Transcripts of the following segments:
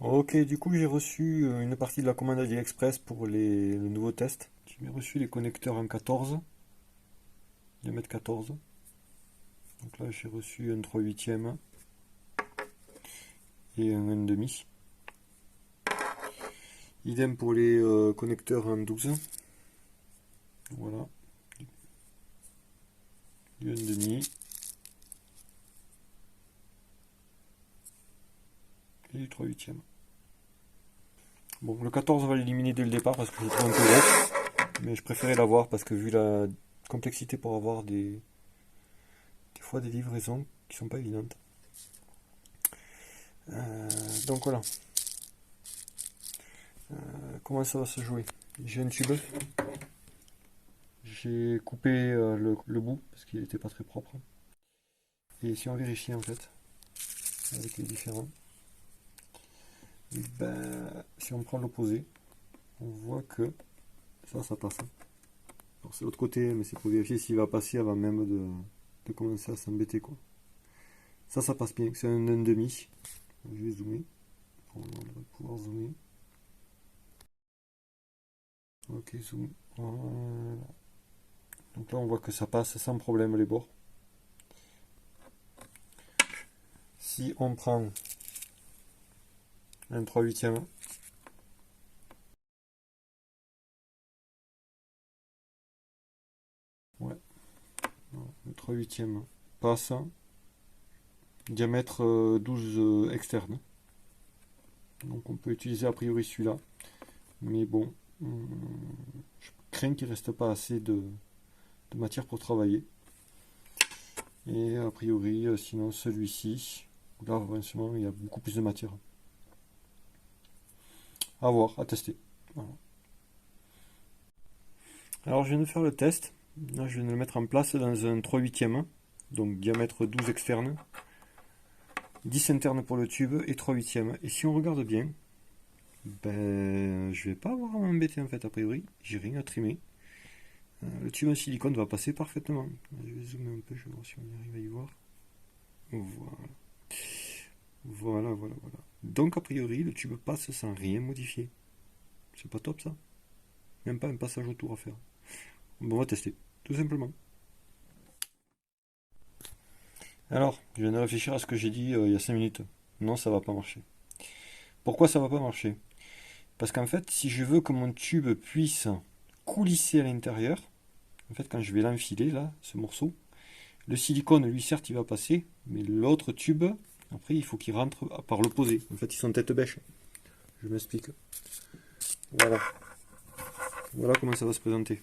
Ok, du coup j'ai reçu une partie de la commande AliExpress pour le nouveau test. J'ai reçu les connecteurs en 14, diamètre 14. Donc là j'ai reçu un 3 huitièmes et un 1,5. Idem pour les connecteurs en 12. Voilà, du 1,5 et du 3 huitièmes. Bon, le 14 on va l'éliminer dès le départ parce que je le trouve un peu gros. Mais je préférais l'avoir parce que vu la complexité pour avoir des fois des livraisons qui sont pas évidentes. Donc voilà. Comment ça va se jouer? J'ai un tube. J'ai coupé le bout parce qu'il n'était pas très propre. Et si on vérifie en fait avec les différents, et ben, si on prend l'opposé, on voit que ça passe. Alors c'est l'autre côté, mais c'est pour vérifier s'il va passer avant même de commencer à s'embêter quoi. Ça passe bien, c'est un 1,5. Je vais zoomer. On va pouvoir zoomer. Ok, zoom. Voilà. Donc là on voit que ça passe sans problème les bords. Si on prend un 3 huitièmes, ouais, le 3 huitièmes passe, diamètre 12 externe. Donc on peut utiliser a priori celui-là. Mais bon, je crains qu'il ne reste pas assez de matière pour travailler. Et a priori, sinon celui-ci, là vraiment il y a beaucoup plus de matière. À voir, à tester. Voilà. Alors je viens de faire le test. Là je viens de le mettre en place dans un 3 huitièmes. Donc diamètre 12 externe. 10 interne pour le tube et 3 huitièmes. Et si on regarde bien, ben je vais pas avoir à m'embêter en fait a priori. J'ai rien à trimer. Le tube en silicone va passer parfaitement. Je vais zoomer un peu, je vais voir si on arrive à y voir. Voilà. Voilà. Donc a priori, le tube passe sans rien modifier. C'est pas top ça? Même pas un passage autour à faire. Bon, on va tester, tout simplement. Alors, je viens de réfléchir à ce que j'ai dit il y a 5 minutes. Non, ça va pas marcher. Pourquoi ça va pas marcher? Parce qu'en fait, si je veux que mon tube puisse coulisser à l'intérieur, en fait, quand je vais l'enfiler, là, ce morceau, le silicone, lui, certes, il va passer, mais l'autre tube, après, il faut qu'il rentre par l'opposé. En fait, ils sont tête bêche. Je m'explique. Voilà. Voilà comment ça va se présenter.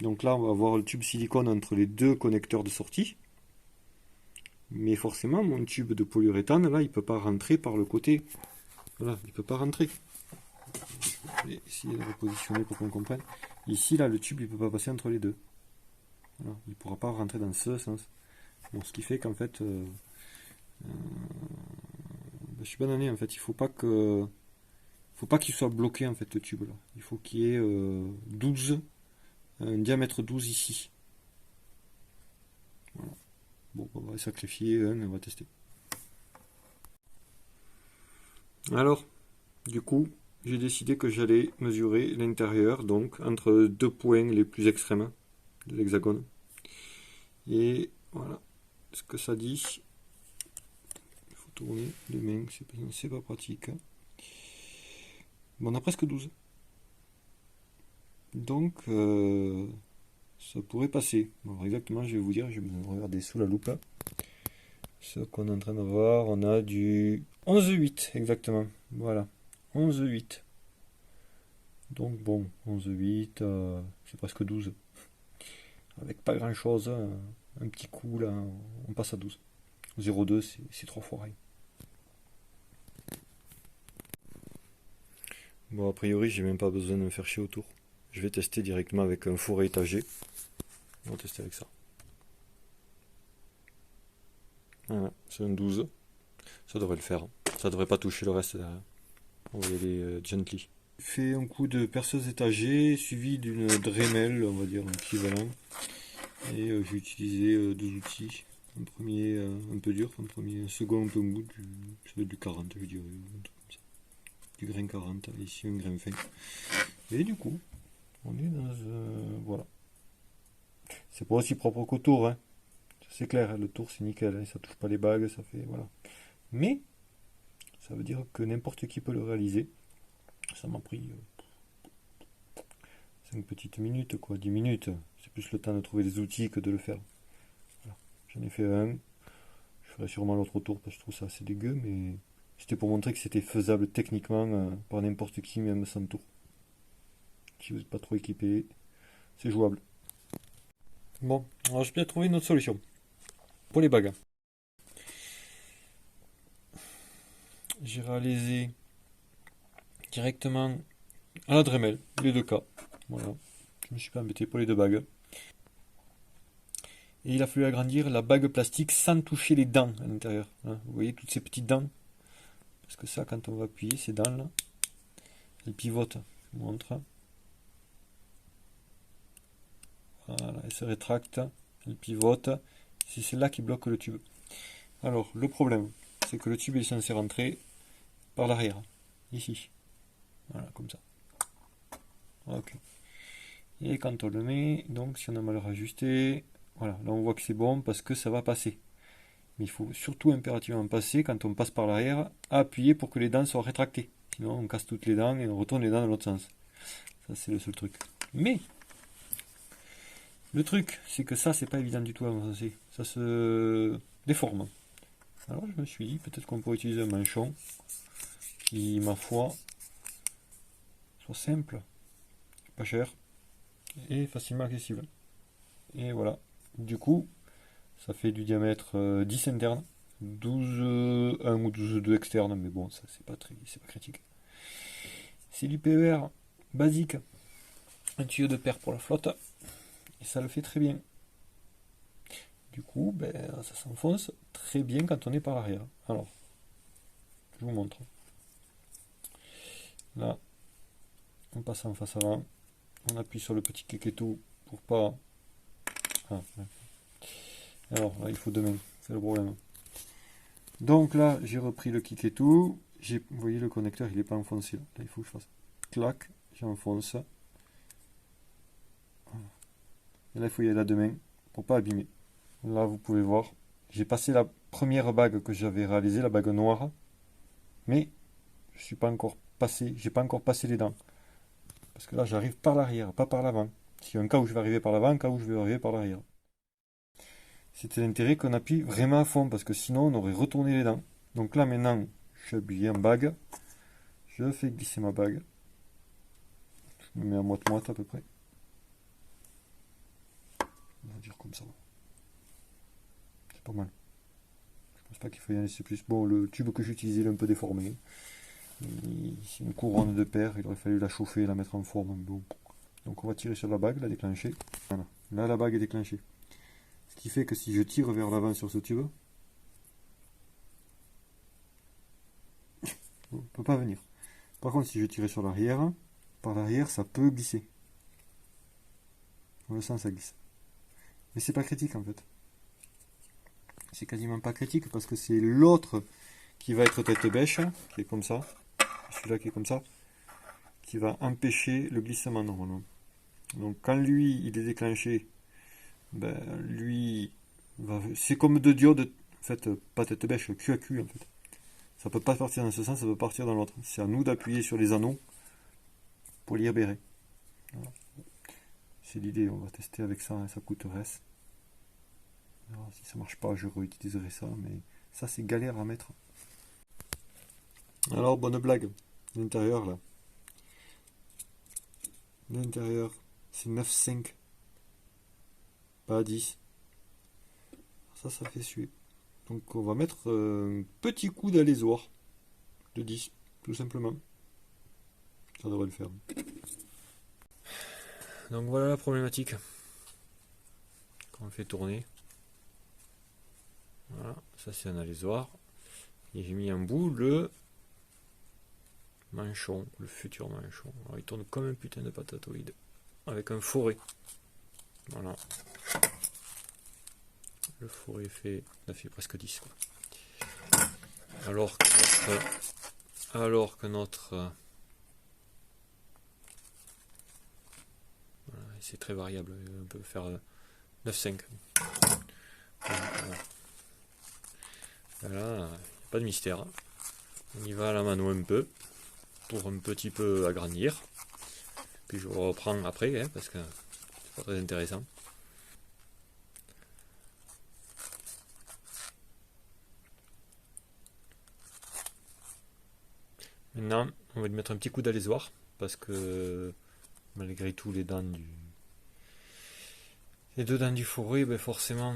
Donc là, on va avoir le tube silicone entre les deux connecteurs de sortie. Mais forcément, mon tube de polyuréthane, là, il ne peut pas rentrer par le côté. Voilà, il ne peut pas rentrer. Je vais essayer de repositionner pour qu'on comprenne. Ici, là, le tube, il ne peut pas passer entre les deux. Voilà, il ne pourra pas rentrer dans ce sens. Bon, ce qui fait qu'en fait, je suis banané, en fait. Il faut pas qu'il soit bloqué, en fait, le tube, là. Il faut qu'il y ait 12, un diamètre 12 ici. Voilà. Bon, on va sacrifier un et on va tester. Alors, du coup, j'ai décidé que j'allais mesurer l'intérieur, donc entre deux points les plus extrêmes de l'hexagone. Et voilà ce que ça dit. Il faut tourner les mains, c'est pas pratique. Bon, on a presque 12. Donc, ça pourrait passer. Alors, exactement, je vais vous dire, je vais me regarder sous la loupe là. Ce qu'on est en train de voir, on a du 11,8 exactement. Voilà, 11,8. Donc bon, 11,8, c'est presque 12. Avec pas grand chose, un petit coup là, on passe à 12. 0,2 c'est 3 fois rien. Bon, a priori, j'ai même pas besoin de me faire chier autour. Je vais tester directement avec un four étagé. On va tester avec ça. Voilà, c'est un 12. Ça devrait le faire. Ça devrait pas toucher le reste derrière. On va y aller gently. J'ai fait un coup de perceuse étagée suivi d'une Dremel, on va dire, un équivalent. Et j'ai utilisé deux outils. Un premier un peu dur, un second un peu mou, ça doit être du 40 je dirais, un truc comme ça. Du grain 40, ici un grain fin. Et du coup, on est dans... voilà. C'est pas aussi propre qu'au tour, hein. C'est clair, hein, le tour c'est nickel, hein, ça touche pas les bagues, ça fait... Voilà. Mais, ça veut dire que n'importe qui peut le réaliser. Ça m'a pris 5 petites minutes, quoi, 10 minutes. C'est plus le temps de trouver des outils que de le faire. Voilà. J'en ai fait un. Je ferai sûrement l'autre tour parce que je trouve ça assez dégueu, mais c'était pour montrer que c'était faisable techniquement par n'importe qui, même sans tour. Si vous n'êtes pas trop équipé, c'est jouable. Bon, alors j'ai bien trouvé une autre solution. Pour les bagues. J'ai réalisé directement à la Dremel, les deux cas. Voilà. Je me suis pas embêté pour les deux bagues. Et il a fallu agrandir la bague plastique sans toucher les dents à l'intérieur. Hein, vous voyez toutes ces petites dents. Parce que ça, quand on va appuyer, ces dents là, elles pivotent. Je vous montre. Voilà, elles se rétractent, elles pivotent. C'est celle-là qui bloque le tube. Alors, le problème, c'est que le tube est censé rentrer par l'arrière. Ici. Voilà, comme ça. Ok. Et quand on le met, donc si on a mal rajusté, voilà, là on voit que c'est bon parce que ça va passer. Mais il faut surtout impérativement passer, quand on passe par l'arrière, à appuyer pour que les dents soient rétractées. Sinon on casse toutes les dents et on retourne les dents dans l'autre sens. Ça c'est le seul truc. Mais, le truc, c'est que ça c'est pas évident du tout à avancer. Ça se déforme. Alors je me suis dit, peut-être qu'on pourrait utiliser un manchon qui, ma foi, soit simple, pas cher et facilement accessible. Et voilà. Du coup, ça fait du diamètre 10 interne, 12 1 ou 12 2 externe, mais bon, ça c'est pas critique. C'est du PER basique, un tuyau de paire pour la flotte, et ça le fait très bien. Du coup, ben, ça s'enfonce très bien quand on est par l'arrière. Alors, je vous montre. Là, on passe en face avant, on appuie sur le petit clic et tout pour pas. Ah, ouais. Alors là, il faut deux mains, c'est le problème. Donc là, j'ai repris le kick et tout. Vous voyez, le connecteur, il n'est pas enfoncé. Là, il faut que je fasse clac, j'enfonce. Et là, il faut y aller à deux mains pour pas abîmer. Là, vous pouvez voir, j'ai passé la première bague que j'avais réalisée, la bague noire, mais je suis pas encore passé, j'ai pas encore passé les dents. Parce que là, j'arrive par l'arrière, pas par l'avant. S'il y a un cas où je vais arriver par l'avant, un cas où je vais arriver par l'arrière. C'était l'intérêt qu'on appuie vraiment à fond, parce que sinon, on aurait retourné les dents. Donc là, maintenant, je suis habillé en bague. Je fais glisser ma bague. Je me mets à moite-moite à peu près. On va dire comme ça. C'est pas mal. Je pense pas qu'il faut y en laisser plus. Bon, le tube que j'utilisais, il est un peu déformé. C'est une couronne de paire. Il aurait fallu la chauffer et la mettre en forme. Bon. Donc on va tirer sur la bague, la déclencher. Voilà. Là, la bague est déclenchée. Ce qui fait que si je tire vers l'avant sur ce tube, on ne peut pas venir. Par contre, si je tire sur l'arrière, par l'arrière, ça peut glisser. On le sent, ça glisse. Mais c'est pas critique en fait. C'est quasiment pas critique parce que c'est l'autre qui va être tête bêche, qui est comme ça, celui-là qui est comme ça, qui va empêcher le glissement normalement. Donc quand lui il est déclenché, ben, lui c'est comme deux diodes, en fait pas tête bêche, cul à cul en fait. Ça peut pas partir dans ce sens, ça peut partir dans l'autre. C'est à nous d'appuyer sur les anneaux pour les libérer. Voilà. C'est l'idée, on va tester avec ça, ça coûte reste. Alors, si ça marche pas, je réutiliserai ça, mais ça c'est galère à mettre. Alors, bonne blague. L'intérieur là. L'intérieur, c'est 9,5. Pas 10. Ça fait suer. Donc on va mettre un petit coup d'alésoir de 10, tout simplement. Ça devrait le faire. Donc voilà la problématique. Quand on fait tourner. Voilà, ça c'est un alésoir. Et j'ai mis en bout le manchon, le futur manchon. Alors il tourne comme un putain de patatoïde. Avec un forêt. Voilà. le fourré fait, ça fait presque 10 quoi. Alors que notre voilà, c'est très variable, on peut faire 9,5. Voilà, pas de mystère. On y va à la mano un peu, pour un petit peu agrandir. Puis je reprends après, hein, parce que c'est pas très intéressant. Maintenant, on va lui mettre un petit coup d'alésoir, parce que malgré tout, les deux dents du fourré, ben forcément,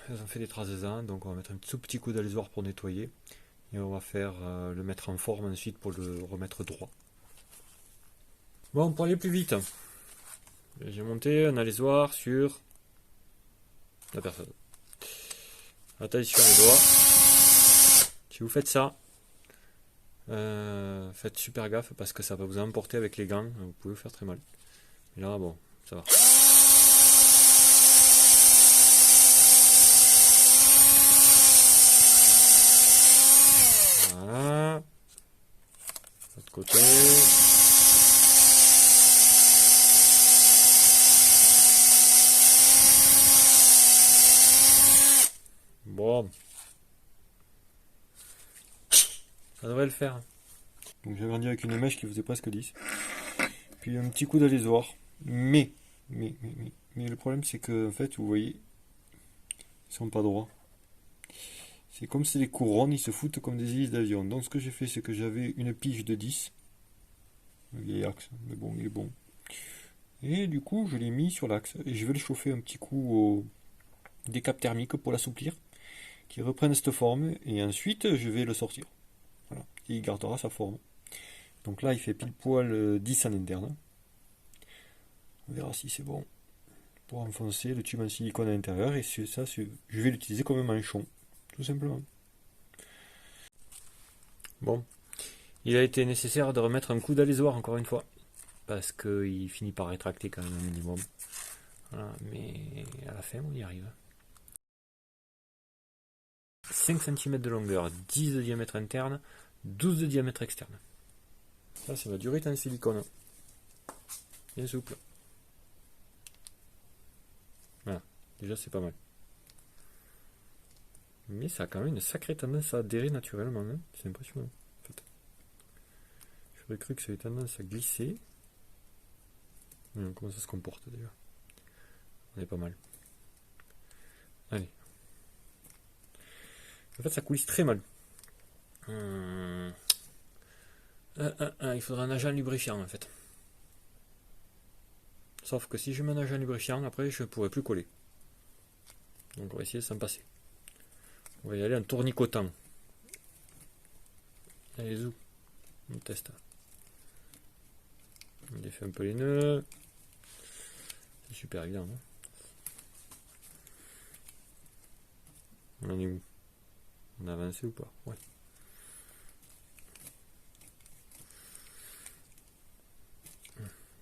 elles ont fait des traces de dents, donc on va mettre un tout petit coup d'alésoir pour nettoyer. Et on va faire le mettre en forme ensuite pour le remettre droit. Bon, pour aller plus vite, j'ai monté un alésoir sur la personne. Attention les doigts. Si vous faites ça, faites super gaffe parce que ça va vous emporter avec les gants. Vous pouvez vous faire très mal. Mais là, bon, ça va. Voilà. L'autre côté. Bon. Ça devrait le faire. Donc j'ai agrandi avec une mèche qui faisait presque 10. Puis un petit coup d'alésoir. Mais le problème c'est que, en fait, vous voyez, ils sont pas droits. C'est comme si les couronnes, ils se foutent comme des hélices d'avion. Donc ce que j'ai fait, c'est que j'avais une pige de 10. Un vieil axe, mais bon, il est bon. Et du coup, je l'ai mis sur l'axe. Et je vais le chauffer un petit coup au décap thermique pour l'assouplir, qu'il reprenne cette forme. Et ensuite, je vais le sortir. Voilà. Et il gardera sa forme. Donc là, il fait pile poil 10 en interne. On verra si c'est bon. Pour enfoncer le tube en silicone à l'intérieur. Et ça, je vais l'utiliser comme un manchon. Tout simplement. Bon. Il a été nécessaire de remettre un coup d'alésoir encore une fois. Parce qu'il finit par rétracter quand même un minimum. Voilà, mais à la fin, on y arrive. 5 cm de longueur, 10 de diamètre interne, 12 de diamètre externe. Ça va durer en silicone. Bien souple. Voilà, déjà c'est pas mal. Mais ça a quand même une sacrée tendance à adhérer naturellement. Hein. C'est impressionnant. En fait. J'aurais cru que ça avait tendance à glisser. Comment ça se comporte déjà? On est pas mal. Allez. En fait, ça coulisse très mal. Il faudra un agent lubrifiant en fait. Sauf que si je mets un agent lubrifiant, après je ne pourrai plus coller. Donc on va essayer de s'en passer. On va y aller en tournicotant. Allez, zou. On teste. On défait un peu les nœuds. C'est super évident. Hein, on en est où? On a avancé ou pas? Ouais.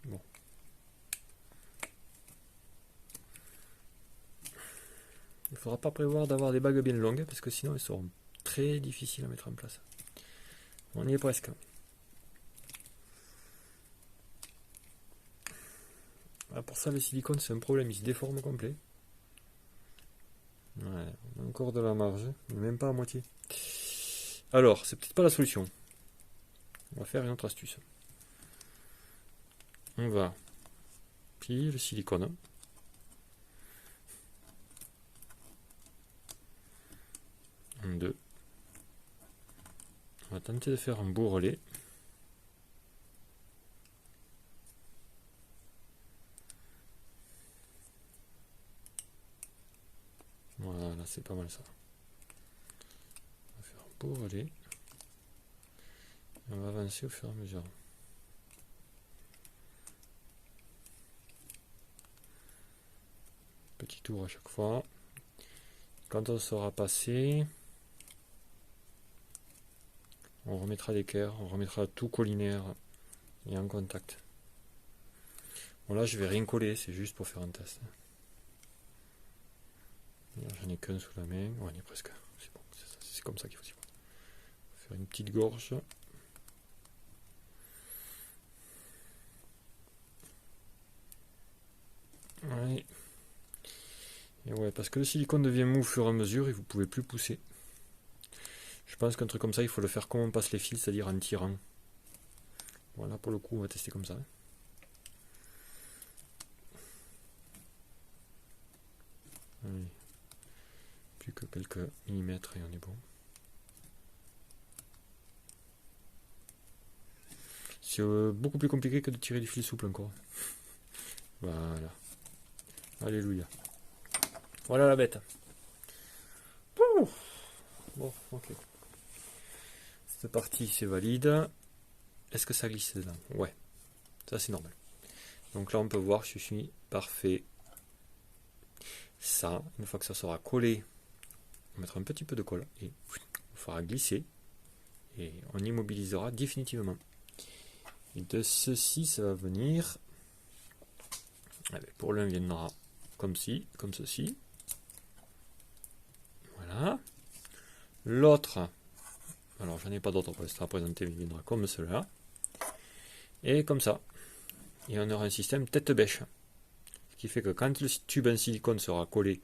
Bon. Il ne faudra pas prévoir d'avoir des bagues bien longues parce que sinon elles seront très difficiles à mettre en place. On y est presque. Ah, pour ça, le silicone, c'est un problème, il se déforme complet. Ouais, on a encore de la marge, mais même pas à moitié. Alors, c'est peut-être pas la solution. On va faire une autre astuce. On va plier le silicone. En deux. On va tenter de faire un bourrelet. Voilà, c'est pas mal ça. On va faire un bourrelet. On va avancer au fur et à mesure. Petit tour à chaque fois. Quand on sera passé, on remettra l'équerre, on remettra tout collinaire et en contact. Bon là je vais rien coller, c'est juste pour faire un test. j'en ai qu'un sous la main. Ouais, on est presque. C'est bon, c'est comme ça qu'il faut s'y prendre. Faire une petite gorge. Ouais. Et ouais, parce que le silicone devient mou au fur et à mesure et vous pouvez plus pousser. Je pense qu'un truc comme ça, il faut le faire comme on passe les fils, c'est-à-dire en tirant. Voilà, pour le coup, on va tester comme ça. Allez. Plus que quelques millimètres et on est bon. C'est beaucoup plus compliqué que de tirer du fil souple encore. Voilà. Alléluia. Voilà la bête. Bon, ok. C'est parti, c'est valide. Est-ce que ça glisse dedans? Ouais. Ça c'est normal. Donc là on peut voir, je suis parfait. Ça, une fois que ça sera collé, on mettra un petit peu de colle et on fera glisser. Et on immobilisera définitivement. Et de ceci, ça va venir. Pour l'un, viendra comme ceci. Voilà. L'autre, alors j'en ai pas d'autre pour l'instant à présenter, mais il viendra comme cela. Et comme ça. Et on aura un système tête bêche. Ce qui fait que quand le tube en silicone sera collé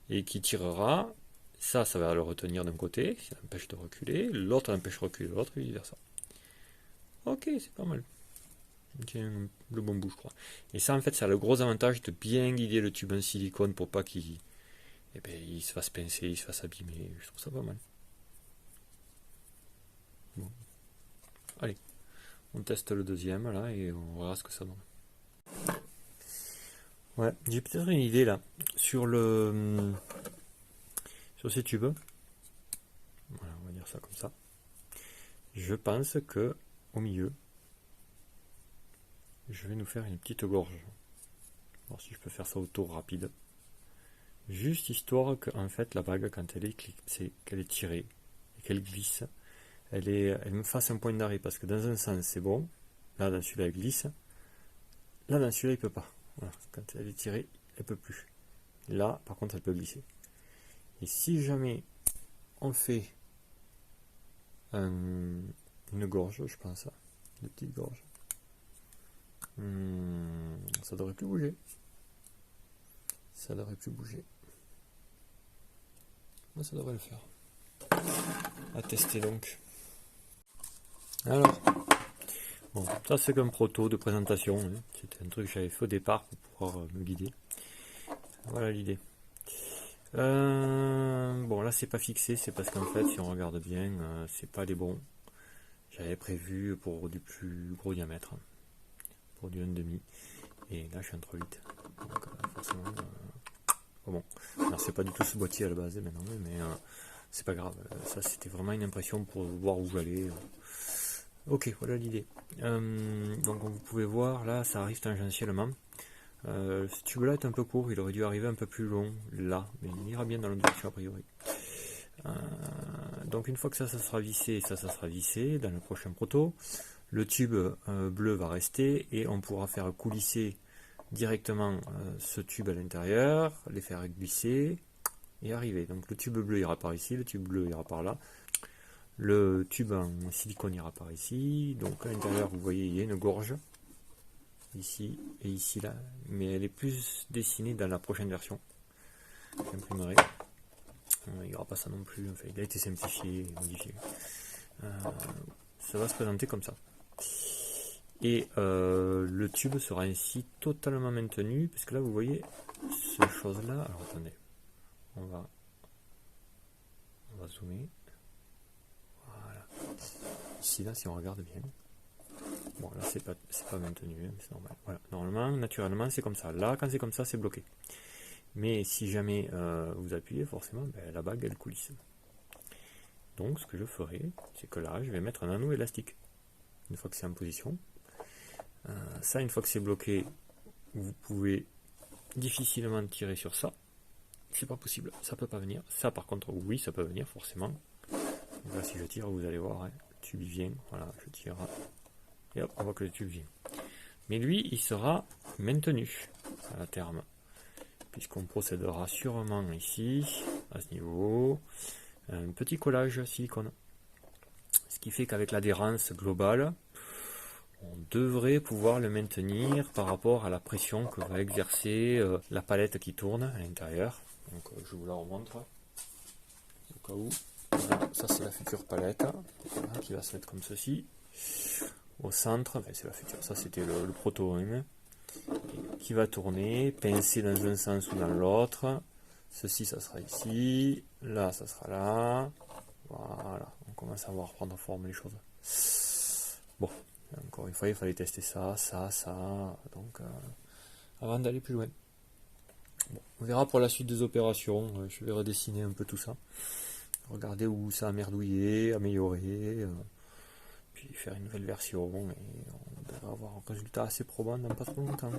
et qui tirera, ça va le retenir d'un côté, ça empêche de reculer, l'autre empêche de reculer l'autre, et vice versa. Ok, c'est pas mal. Tiens, le bon bout, je crois. Et ça, en fait, ça a le gros avantage de bien guider le tube en silicone pour pas qu'il il se fasse pincer, il se fasse abîmer. Je trouve ça pas mal. Bon. Allez, on teste le deuxième, là, et on verra ce que ça donne. Ouais, j'ai peut-être une idée, là, sur ces tubes. Voilà, on va dire ça comme ça. Je pense que, au milieu, je vais nous faire une petite gorge. Alors si je peux faire ça au tour rapide. Juste histoire que en fait la bague quand elle est qu'elle est tirée et qu'elle glisse, elle me fasse un point d'arrêt parce que dans un sens c'est bon, là dans celui-là elle glisse, là dans celui-là il peut pas. Voilà, quand elle est tirée, elle peut plus. Là par contre elle peut glisser. Et si jamais on fait une gorge, je pense, une petite gorge, ça devrait plus bouger. Ça devrait plus bouger. Ça devrait le faire. À tester donc. Alors, bon, ça c'est qu'un proto de présentation. Hein. C'était un truc que j'avais fait au départ pour pouvoir me guider. Voilà l'idée. Bon, là c'est pas fixé, c'est parce qu'en fait, si on regarde bien, c'est pas les bons. J'avais prévu pour du plus gros diamètre, pour du 1,5. Et là je suis en 3,8. Donc forcément. Bon, alors c'est pas du tout ce boîtier à la base maintenant, mais c'est pas grave. Ça c'était vraiment une impression pour voir où j'allais. Ok, voilà l'idée. Donc vous pouvez voir, là ça arrive tangentiellement. Ce tube là est un peu court, il aurait dû arriver un peu plus long là, mais il ira bien dans l'autre direction a priori. Donc une fois que ça sera vissé, ça sera vissé dans le prochain proto, le tube bleu va rester et on pourra faire coulisser directement ce tube à l'intérieur, les faire glisser et arriver. Donc le tube bleu ira par ici, le tube bleu ira par là, le tube en silicone ira par ici. Donc à l'intérieur vous voyez il y a une gorge ici et ici là, mais elle est plus dessinée dans la prochaine version. J'imprimerai. Il n'y aura pas ça non plus, enfin, il a été simplifié et modifié. Ça va se présenter comme ça. Et le tube sera ainsi totalement maintenu, parce que là vous voyez ce chose là. Alors attendez, on va zoomer. Voilà. Ici là, si on regarde bien. Bon là c'est pas maintenu, hein, c'est normal. Voilà. Normalement, naturellement c'est comme ça. Là quand c'est comme ça c'est bloqué. Mais si jamais vous appuyez, forcément la bague elle coulisse. Donc ce que je ferai, c'est que là je vais mettre un anneau élastique. Une fois que c'est en position. Ça, une fois que c'est bloqué, vous pouvez difficilement tirer sur ça. C'est pas possible, ça peut pas venir. Ça, par contre, oui, ça peut venir forcément. Donc là, si je tire, vous allez voir, hein, le tube il vient. Voilà, je tire. Et hop, on voit que le tube vient. Mais lui, il sera maintenu à terme. Puisqu'on procédera sûrement ici à ce niveau, un petit collage silicone. Ce qui fait qu'avec l'adhérence globale, on devrait pouvoir le maintenir par rapport à la pression que va exercer la palette qui tourne à l'intérieur. Donc je vous la remontre au cas où. Voilà, ça c'est la future palette, voilà, qui va se mettre comme ceci. Au centre, enfin c'est la future, ça c'était le proto 1, qui va tourner, pincer dans un sens ou dans l'autre. Ceci ça sera ici, là ça sera là. Voilà, on commence à voir prendre forme les choses. Bon, encore une fois, il fallait tester ça, donc avant d'aller plus loin. Bon, on verra pour la suite des opérations, je vais redessiner un peu tout ça. Regarder où ça a merdouillé, améliorer, puis faire une nouvelle version, et on devrait avoir un résultat assez probant dans pas trop longtemps.